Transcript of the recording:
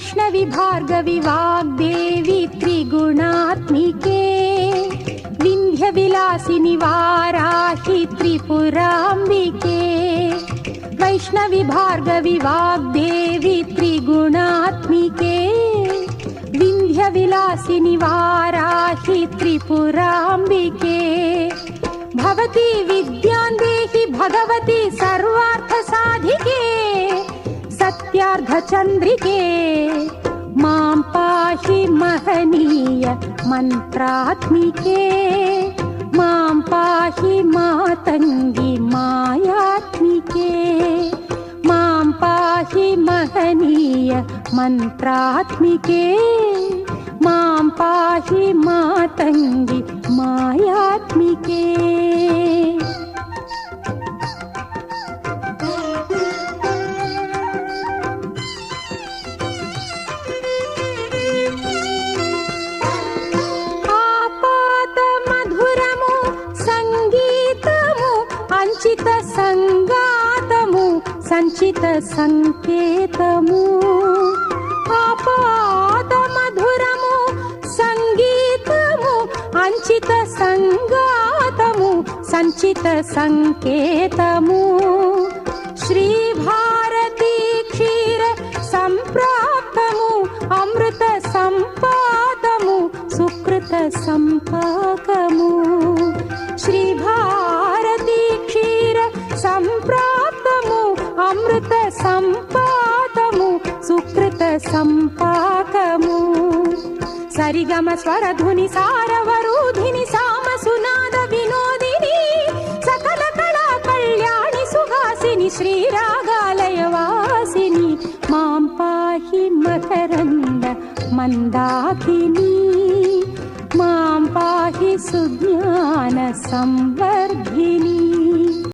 वैष्णवी भार्गवी वाग्देवी त्रिगुणात्मिके विन्ध्यविलासिनि वाराहि त्रिपुराम्बिके वैष्णवी भार्गवी वाग्देवी त्रिगुणात्मिके विन्ध्यविलासिनि वाराहि त्रिपुराम्बिके भवती विद्यां देहि भगवती सर्वार्थसाधिके सत्यार्धचन्द्रिके मां पाहि महनीय मन्त्रात्मिके मां पाहि मातङ्गी मायात्मिके मां पाहि महनीय मन्त्रात्मिके मां पाहि मातङ्गी मायात्मिके। సంచిత సంగాతము సంచిత సంకేతము ఆపాద మధురము సంగీతము అంచిత సంగాతము సంచిత సంకేతము శ్రీ భారతీ క్షీర సంప్రాప్తము అమృత సంపాదము సుకృత సంపాకము శ్రీ భారతీ క్షీర సంప్రాప్తము అమృత సంపాదము సుకృత సంపాకము సరిగమ స్వరధుని సారవరూధిని సామ సునాద వినోదిని సకల కళా కళ్యాణి సుహాసిని శ్రీరాగాలయ వాసిని మాం పాహి మకరంద మందాకిని మాం పాహి సుజ్ఞాన సంవర్ధిని।